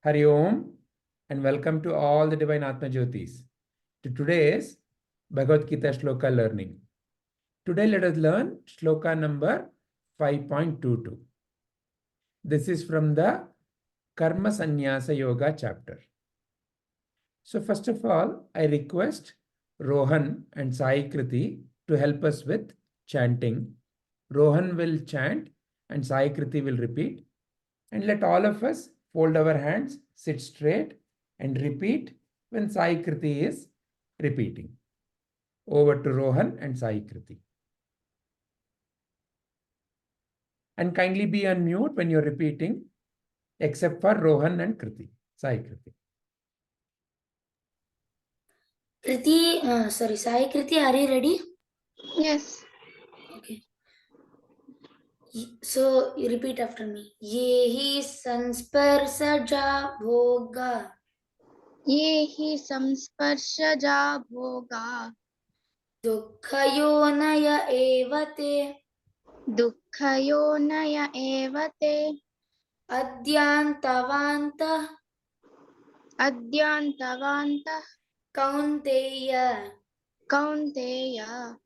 Hari Om and welcome to all the divine Atmajyotis to today's Bhagavad Gita Shloka learning. Today let us learn Shloka number 5.22. This is from the Karma Sannyasa Yoga chapter. So first of all, I request Rohan and Sai Kriti to help us with chanting. Rohan will chant and Sai Kriti will repeat. And let all of us fold our hands, sit straight and repeat when Sai Kriti is repeating. Over to Rohan and Sai Kriti. And kindly be on mute when you're repeating, except for Rohan and Kriti. Sai Kriti. Sai Kriti, are you ready? Yes. Okay. So you repeat after me. Yehi sansparśha-jā bhogā. Yehi sansparśha-jā bhogā. Duḥkha-yonaya evate. Duḥkha-yonaya evate. Ādya-antavantaḥ. Ādyantavantaḥ. Kaunteya. Kaunteya.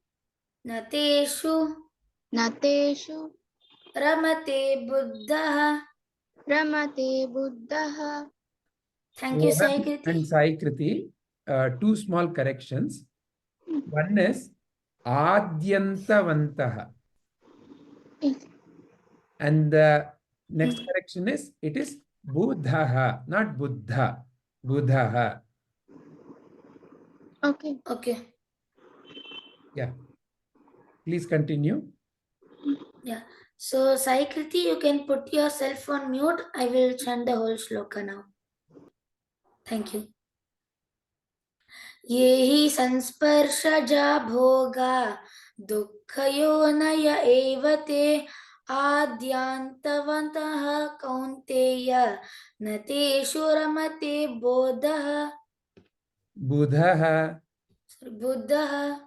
Teṣhu. Ramate budhaḥ. budhaḥ. Thank you, Sai Rohan Kriti. and Sai Kriti, two small corrections. One is ādyantavantaḥ. And the next correction is, it is budhaḥ, not buddha. Budhaḥ. Okay. Okay. Yeah. Please continue. Yeah. So Sai Kriti, you can put yourself on mute. I will chant the whole shloka now. Thank you. Yehi sansparśha-jā bhogā duḥkha-yonaya evate ādyantavantaḥ kaunteya teṣhu ramate budhaḥ. Budhaḥ. Budhaḥ.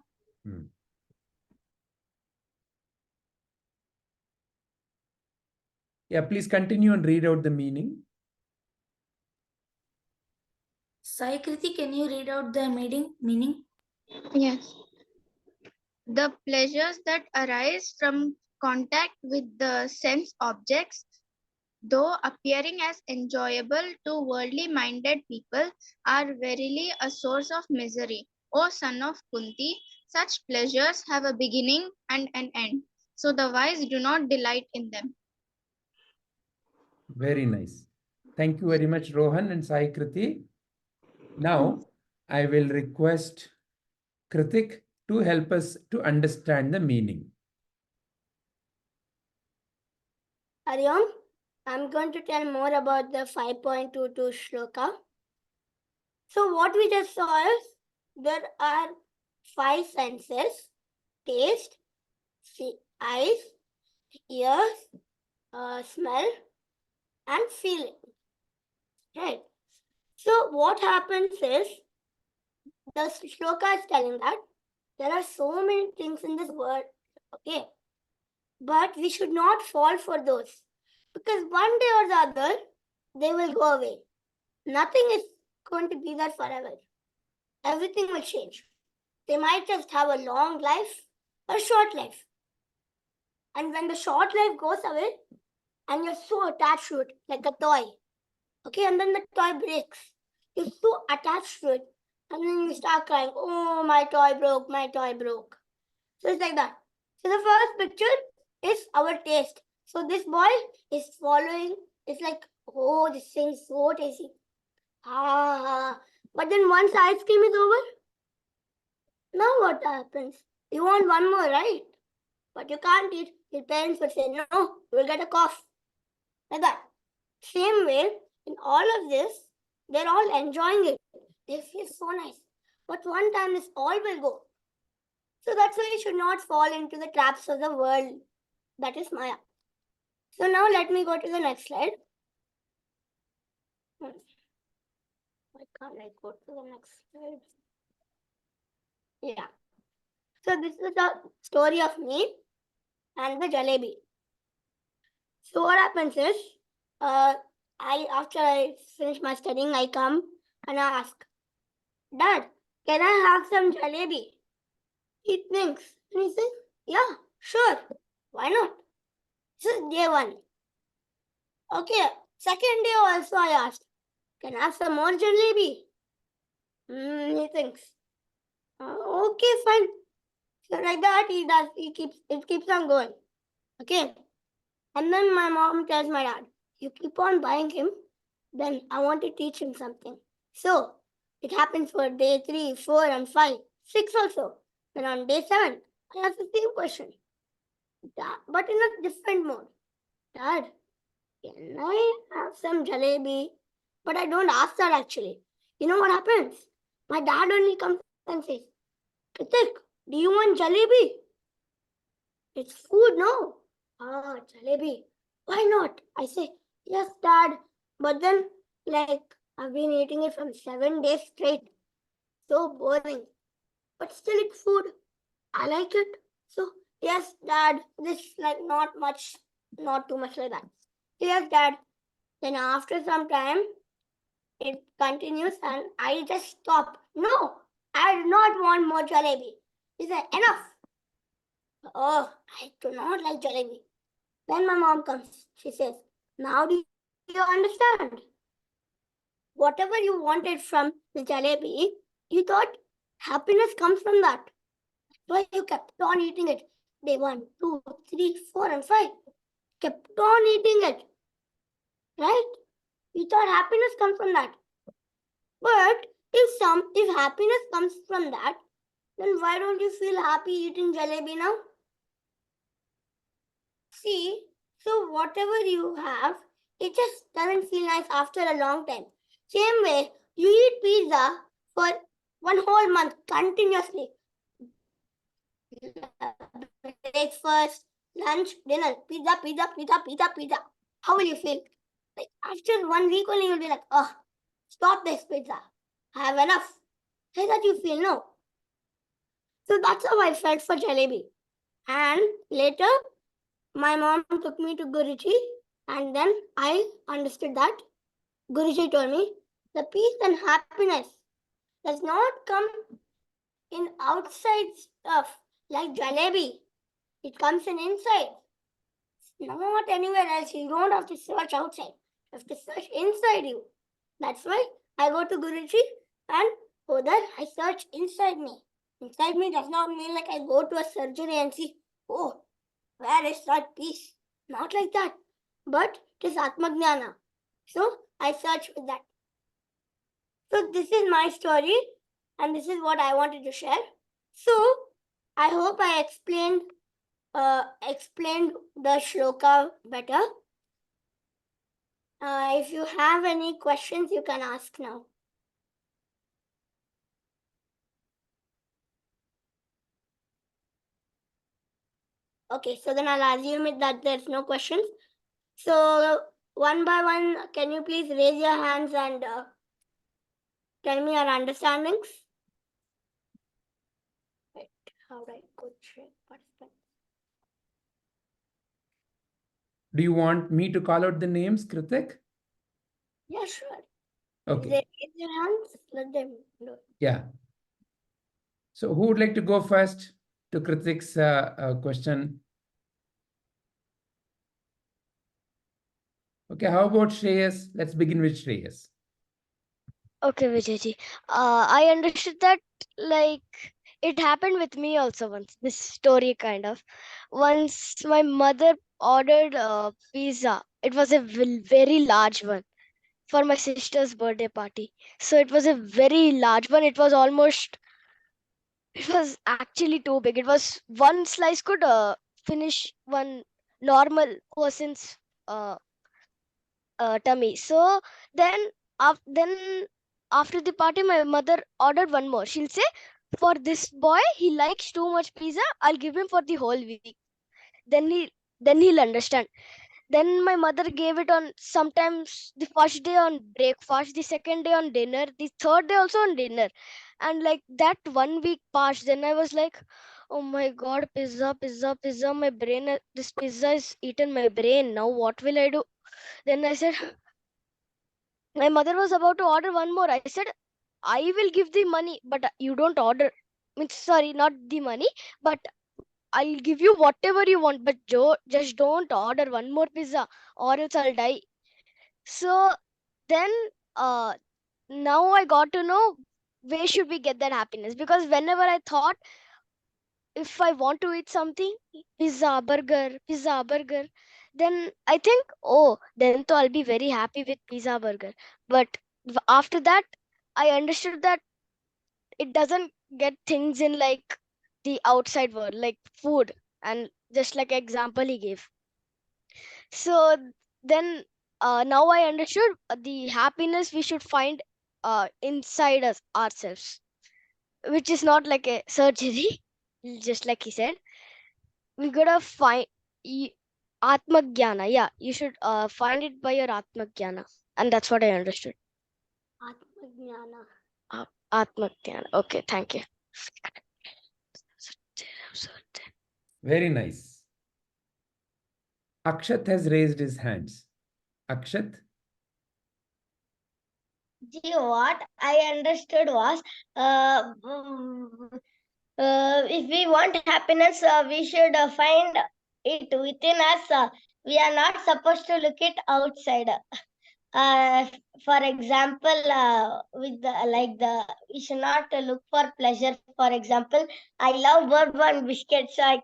Yeah, please continue and read out the meaning. Sai Kriti, can you read out the meaning? Yes. The pleasures that arise from contact with the sense objects, though appearing as enjoyable to worldly minded people, are verily a source of misery. O son of Kunti, such pleasures have a beginning and an end, so the wise do not delight in them. Very nice. Thank you very much, Rohan and Sai Kriti. Now, I will request Kritik to help us to understand the meaning. Arjun, I'm going to tell more about the 5.22 shloka. So what we just saw is, there are 5 senses: taste, eyes, ears, smell, and feeling. Right? So what happens is, the shloka is telling that there are so many things in this world, okay? But we should not fall for those, because one day or the other, they will go away. Nothing is going to be there forever. Everything will change. They might just have a long life or short life. And when the short life goes away, and you're so attached to it, like a toy, okay, and then the toy breaks, you're so attached to it, and then you start crying, oh, my toy broke, my toy broke. So it's like that. So the first picture is our taste. So this boy is following, it's like, oh, this thing is so tasty. But then once ice cream is over, now what happens? You want one more, right? But you can't eat. Your parents will say, no, you will get a cough. Like that. Same way, in all of this, they're all enjoying it. They feel so nice. But one time this all will go. So that's why you should not fall into the traps of the world. That is Maya. So now let me go to the next slide. Why can't I go to the next slide? Yeah. So this is the story of me and the jalebi. So what happens is, after I finish my studying, I come and I ask, Dad, can I have some jalebi? He thinks and he says, yeah, sure. Why not? This is day 1. Okay, second day also I asked, can I have some more jalebi? He thinks, okay, fine. So like that it keeps on going. Okay. And then my mom tells my dad, you keep on buying him, then I want to teach him something. So it happens for day 3, 4, and 5, 6 also. Then on day 7, I ask the same question, but in a different mode. Dad, can I have some jalebi? But I don't ask that actually. You know what happens? My dad only comes and says, Kritik, do you want jalebi? It's food, no? Ah, jalebi. Why not? I say, yes, Dad. But then, like, I've been eating it from 7 days straight. So boring. But still, it's food. I like it. So, yes, Dad. This, like, not too much like that. Yes, Dad. Then after some time, it continues and I just stop. No, I do not want more jalebi. He said, enough. Oh, I do not like jalebi. Then my mom comes. She says, now do you understand? Whatever you wanted from the jalebi, you thought happiness comes from that. That's why you kept on eating it. Day 1, 2, 3, 4, and 5. Kept on eating it. Right? You thought happiness comes from that. But if happiness comes from that, then why don't you feel happy eating jalebi now? See, so whatever you have, it just doesn't feel nice after a long time. Same way, you eat pizza for 1 whole month continuously. Breakfast, lunch, dinner, pizza, pizza, pizza, pizza, pizza. How will you feel? Like after 1 week only, you'll be like, oh, stop this pizza. I have enough. How that you feel, no? So that's how I felt for jalebi. And later, my mom took me to Guruji, and then I understood that. Guruji told me, the peace and happiness does not come in outside stuff like jalebi. It comes in inside. Not anywhere else. You don't have to search outside. You have to search inside you. That's why I go to Guruji and there I search inside me. Inside me does not mean like I go to a surgery and see, oh, where is that peace? Not like that. But it is Atmajyoti. So I search with that. So this is my story and this is what I wanted to share. So I hope I explained the shloka better. If you have any questions, you can ask now. Okay, so then I'll assume that there's no questions. So one by one, can you please raise your hands and tell me your understandings? Wait, how do I go check participants? Do you want me to call out the names, Kritik? Yeah, sure. Okay. If they raise their hands, let them do it. Yeah. So who would like to go first to Kritik's question? Okay, how about Shreyas? Let's begin with Shreyas. Okay, Vijayji. I understood that like it happened with me also once. This story kind of. Once my mother ordered a pizza. It was a very large one for my sister's birthday party. So it was a very large one. It was actually too big. It was one slice could finish one normal person's tummy. So then, after the party, my mother ordered one more. She'll say, "For this boy, he likes too much pizza. I'll give him for the whole week." Then he'll understand. Then my mother gave it on sometimes the first day on breakfast, the second day on dinner, the third day also on dinner, and like that 1 week passed. Then I was like, "Oh my God, pizza, pizza, pizza! My brain, this pizza is eaten my brain. Now what will I do?" Then I said, My mother was about to order one more. I said, I will give the money, but you don't order. Means, sorry, not the money, but I'll give you whatever you want, but just don't order one more pizza or else I'll die. So then now I got to know where should we get that happiness, because whenever I thought if I want to eat something, pizza, burger, then I think, oh, then to I'll be very happy with pizza, burger. But after that, I understood that it doesn't get things in like the outside world, like food, and just like example he gave. So then now I understood the happiness we should find inside us ourselves, which is not like a surgery, just like he said. We gotta find Atmajyana. Yeah, you should find it by your Atmajyana, and that's what I understood. Atmajnana. Atmajyana. Okay, thank you. Very nice. Akshat has raised his hands. Akshat? See, what I understood was, if we want happiness, we should find it within us. We are not supposed to look it outside. For example, we should not look for pleasure. For example, I love bourbon biscuits. So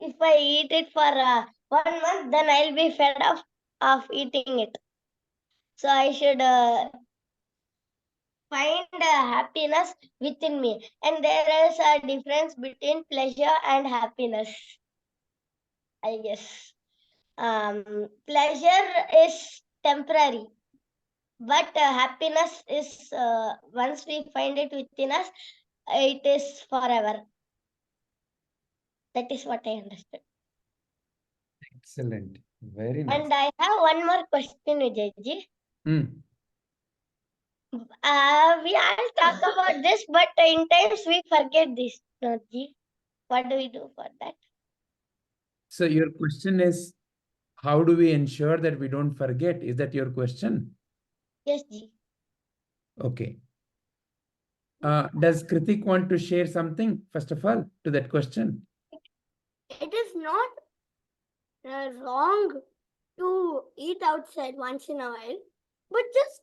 if I eat it for 1 month, then I'll be fed up of eating it. So I should find happiness within me. And there is a difference between pleasure and happiness, I guess. Pleasure is temporary, but happiness is, once we find it within us, it is forever. That is what I understood. Excellent. Very nice. And I have one more question, Vijayji. We all talk about this, but in times we forget this, no, Ji. What do we do for that? So your question is, how do we ensure that we don't forget? Is that your question? Yes, Ji. Okay. Does Kritik want to share something, first of all, to that question? It is not wrong to eat outside once in a while, but just,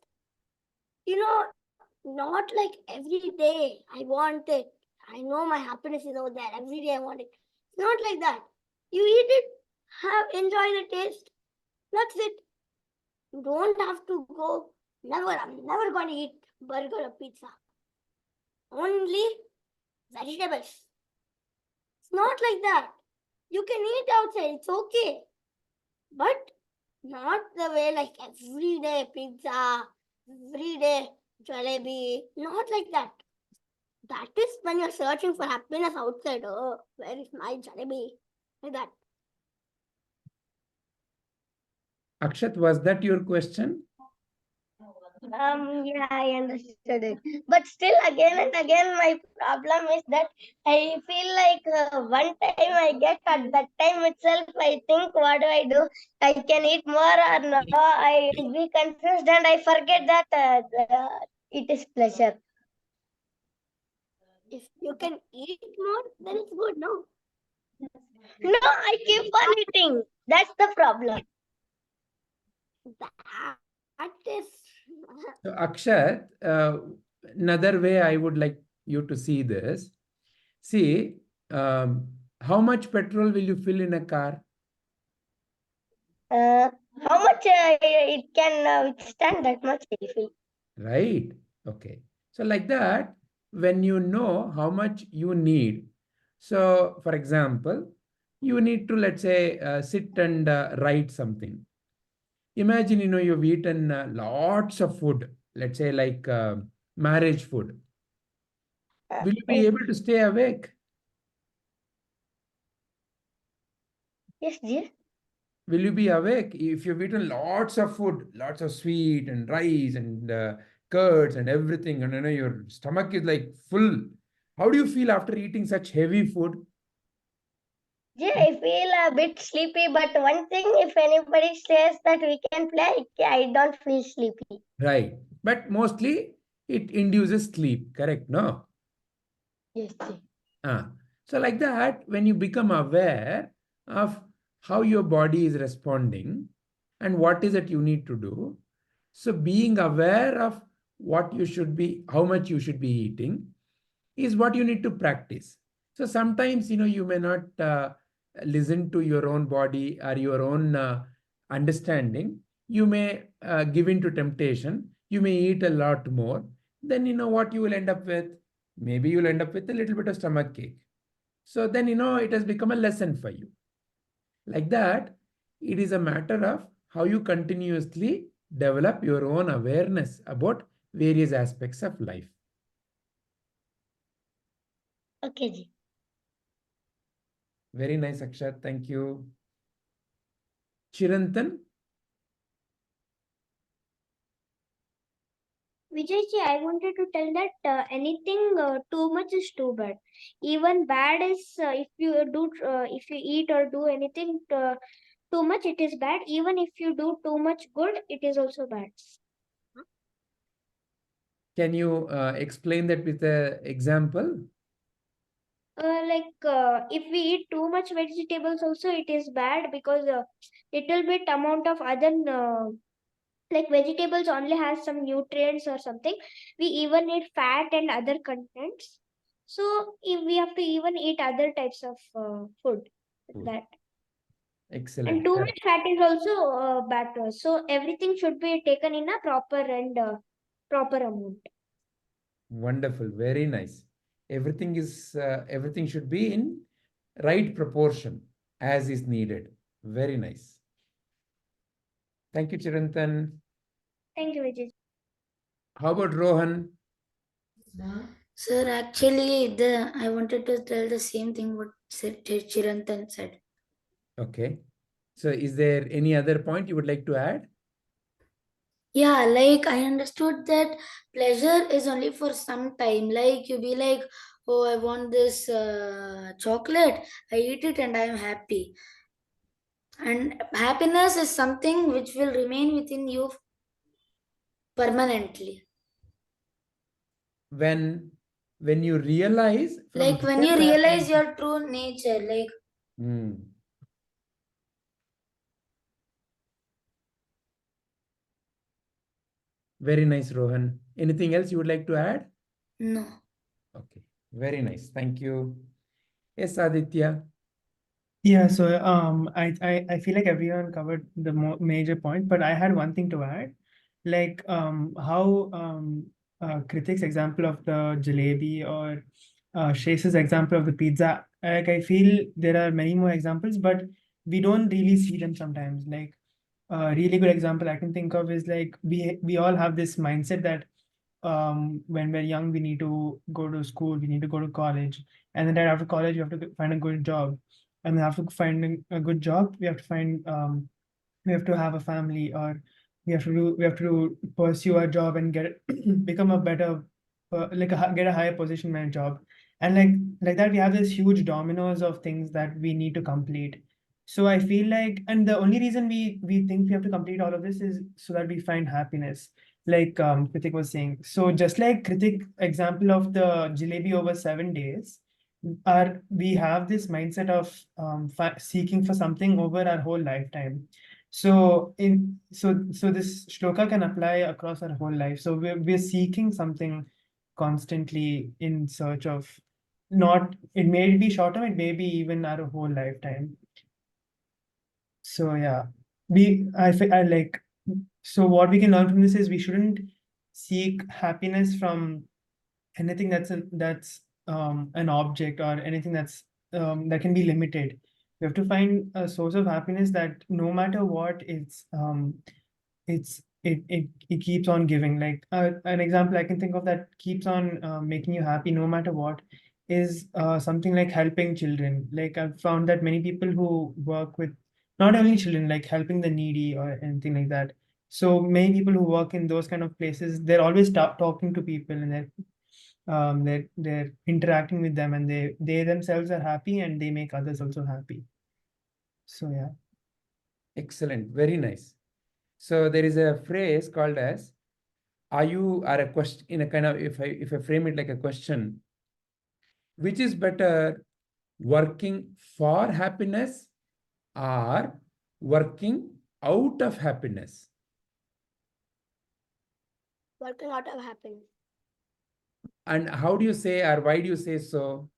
not like every day I want it. I know my happiness is over there. Every day I want it. It's not like that. You eat it, enjoy the taste. That's it. You don't have to go. I'm never going to eat burger or pizza. Only vegetables. It's not like that. You can eat outside. It's okay. But not the way like every day pizza, every day jalebi. Not like that. That is when you're searching for happiness outside. Oh, where is my jalebi? Like that. Akshat, was that your question? Yeah, I understood it. But still, again and again, my problem is that I feel like one time I get at that time itself, I think, what do I do? I can eat more or no? I will be confused and I forget that it is pleasure. If you can eat more, then it's good, no? No, I keep on eating. That's the problem. That is... So Akshat, another way I would like you to see this. See, how much petrol will you fill in a car? How much it can withstand that much refill? Right. Okay. So like that, when you know how much you need, so for example, you need to, let's say, sit and write something. Imagine, you've eaten lots of food, let's say like marriage food. Will you be able to stay awake? Yes, dear. Will you be awake if you've eaten lots of food, lots of sweet and rice and curds and everything, and your stomach is like full? How do you feel after eating such heavy food? Yeah, I feel a bit sleepy, but one thing, if anybody says that we can play, I don't feel sleepy. Right. But mostly it induces sleep, correct? No? Yes. So like that, when you become aware of how your body is responding and what is it you need to do, so being aware of what you should be, how much you should be eating is what you need to practice. So sometimes, you may not listen to your own body or your own understanding. You may give in to temptation. You may eat a lot more. Then you know what you will end up with? Maybe you'll end up with a little bit of stomach ache. So then, it has become a lesson for you. Like that, it is a matter of how you continuously develop your own awareness about various aspects of life. Okay, ji. Very nice, Akshat. Thank you. Chirantan? Vijayji, I wanted to tell that anything too much is too bad. Even bad is if you eat or do anything too much, it is bad. Even if you do too much good, it is also bad. Can you explain that with an example? If we eat too much vegetables, also it is bad because little bit amount of other like vegetables only has some nutrients or something. We even need fat and other contents. So if we have to even eat other types of food. That. Excellent. And too much fat is also bad to us. So everything should be taken in a proper and proper amount. Wonderful. Very nice. Everything should be in right proportion as is needed. Very nice. Thank you, Chirantan. Thank you, Vijay. How about Rohan? Sir, actually, I wanted to tell the same thing what Chirantan said. Okay. So is there any other point you would like to add? Yeah, like I understood that pleasure is only for some time. Like you be like, oh, I want this chocolate. I eat it and I am happy. And happiness is something which will remain within you permanently. When you realize, Like when you realize your true nature, like Very nice, Rohan. Anything else you would like to add? no. Okay, very nice. Thank you. Yes, Aditya. Yeah, so I feel like everyone covered the major point, but I had one thing to add, like how Kritik's example of the jalebi or Shesh's example of the pizza. Like I feel there are many more examples, but we don't really see them sometimes. Like a really good example I can think of is like we all have this mindset that when we're young we need to go to school, we need to go to college, and then right after college you have to find a good job, and after finding a good job we have to find we have to have a family, or we have to pursue our job and get become a better get a higher position in a job, and like that we have this huge dominoes of things that we need to complete. So I feel like, and the only reason we think we have to complete all of this is so that we find happiness, like Kritik was saying. So just like Kritik example of the jalebi over 7 days, we have this mindset of seeking for something over our whole lifetime. So this shloka can apply across our whole life. So we're seeking something constantly in search of, not, it may be short term, it may be even our whole lifetime. So yeah, I like, so what we can learn from this is we shouldn't seek happiness from anything that's an object, or anything that's that can be limited. We have to find a source of happiness that no matter what, it keeps on giving. Like an example I can think of that keeps on making you happy no matter what is something like helping children. Like I've found that many people who work with not only children, like helping the needy or anything like that. So many people who work in those kind of places, they're always talking to people, and they're interacting with them, and they themselves are happy, and they make others also happy. So yeah. Excellent. Very nice. So there is a phrase called as, are a question in a kind of, if I frame it like a question, which is better, working for happiness or working out of happiness? Working out of happiness. And how do you say, or why do you say so?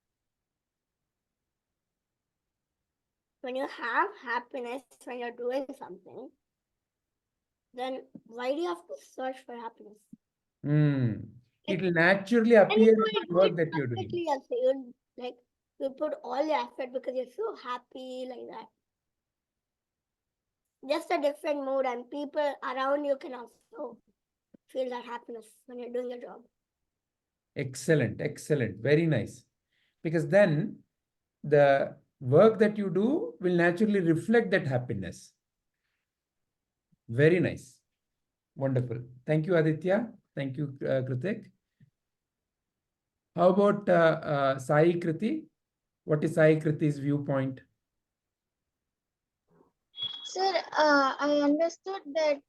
When you have happiness when you're doing something, then why do you have to search for happiness? It will naturally appear in do the work that you're doing. perfectly also. You put all your effort because you're so happy like that. Just a different mood, and people around you can also feel that happiness when you're doing your job. Excellent, excellent, very nice. Because then the work that you do will naturally reflect that happiness. Very nice. Wonderful. Thank you, Aditya. Thank you, Kritik. How about Sai Kriti? What is Sai Kriti's viewpoint? Sir, I understood that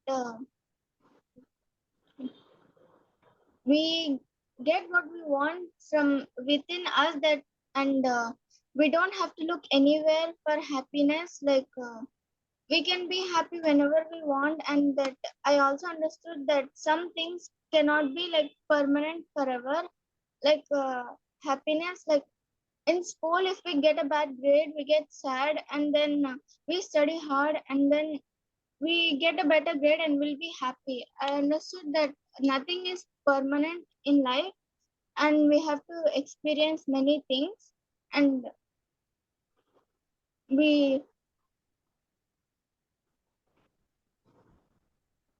we get what we want from within us, that and we don't have to look anywhere for happiness. Like we can be happy whenever we want, and that I also understood that some things cannot be like permanent forever. Like happiness, like in school, if we get a bad grade, we get sad, and then we study hard, and then we get a better grade and we'll be happy. I understood that nothing is permanent in life, and we have to experience many things, and we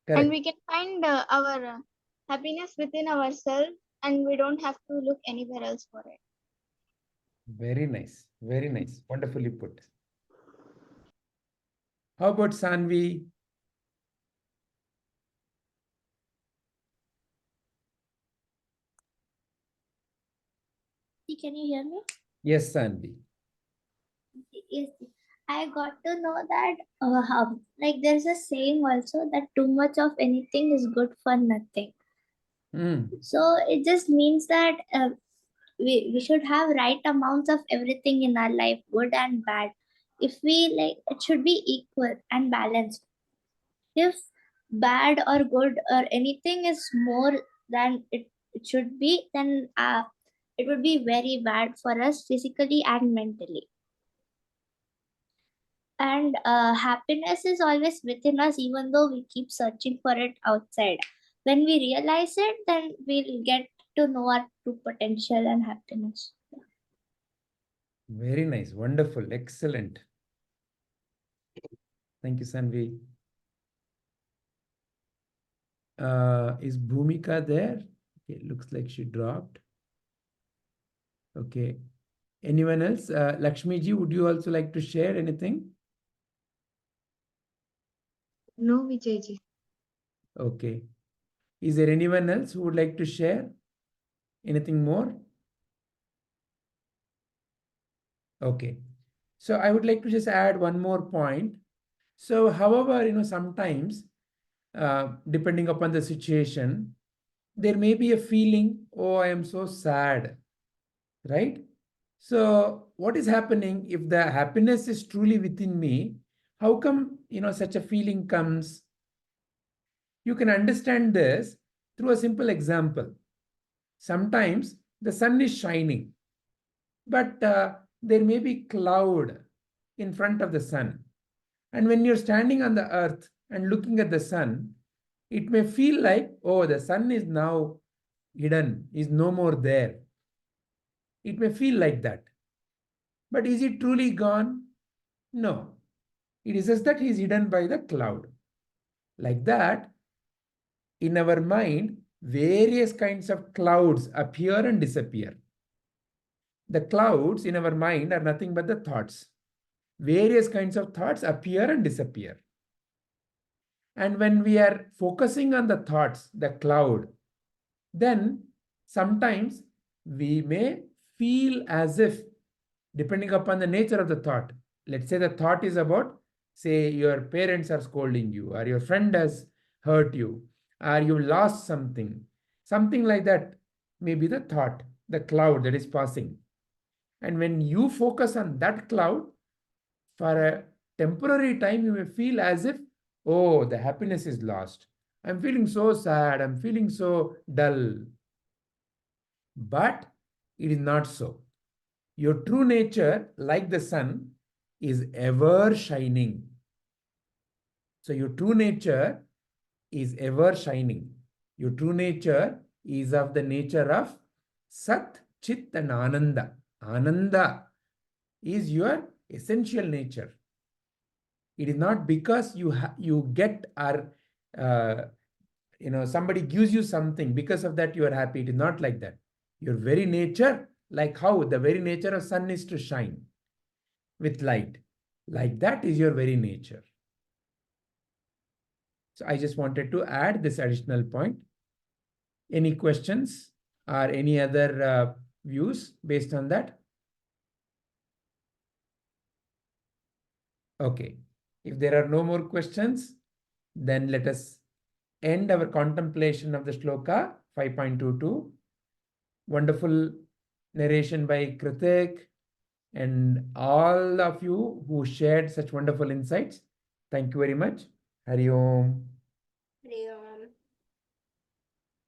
Correct. and we can find our happiness within ourselves, and we don't have to look anywhere else for it. Very nice. Very nice. Wonderfully put. How about Sanvi? Can you hear me? Yes, Sanvi. Yes, I got to know that like there's a saying also that too much of anything is good for nothing. So it just means that we should have right amounts of everything in our life, good and bad. If we like, it should be equal and balanced. If bad or good or anything is more than it should be, then it would be very bad for us physically and mentally. And happiness is always within us, even though we keep searching for it outside. When we realize it, then we'll get to know our true potential and happiness. Very nice. Wonderful. Excellent. Thank you, Sanvi. Is Bhumika there? Okay, looks like she dropped. Okay. Anyone else? Lakshmi ji, would you also like to share anything? No, Vijay ji. Okay. Is there anyone else who would like to share anything more? Okay. So I would like to just add one more point. So however, sometimes, depending upon the situation, there may be a feeling, oh, I am so sad, right? So what is happening if the happiness is truly within me? How come, such a feeling comes? You can understand this through a simple example. Sometimes the sun is shining, but there may be cloud in front of the sun. And when you're standing on the earth and looking at the sun, it may feel like, oh, the sun is now hidden, is no more there. It may feel like that. But is it truly gone? No. It is just that he is hidden by the cloud. Like that, in our mind, various kinds of clouds appear and disappear. The clouds in our mind are nothing but the thoughts. Various kinds of thoughts appear and disappear. And when we are focusing on the thoughts, the cloud, then sometimes we may feel as if, depending upon the nature of the thought, let's say the thought is about, say, your parents are scolding you, or your friend has hurt you, or you lost something like that may be the thought, the cloud that is passing. And when you focus on that cloud, for a temporary time, you may feel as if, oh, the happiness is lost. I'm feeling so sad. I'm feeling so dull. But it is not so. Your true nature, like the sun, is ever shining. So your true nature is ever shining. Your true nature is of the nature of Sat, Chit and Ananda. Ananda is your essential nature. It is not because you get or somebody gives you something, because of that you are happy. It is not like that. Your very nature, like how the very nature of sun is to shine with light, like that is your very nature. So I just wanted to add this additional point. Any questions or any other views based on that? Okay. If there are no more questions, then let us end our contemplation of the shloka 5.22. Wonderful narration by Kritik and all of you who shared such wonderful insights. Thank you very much. Hari Om.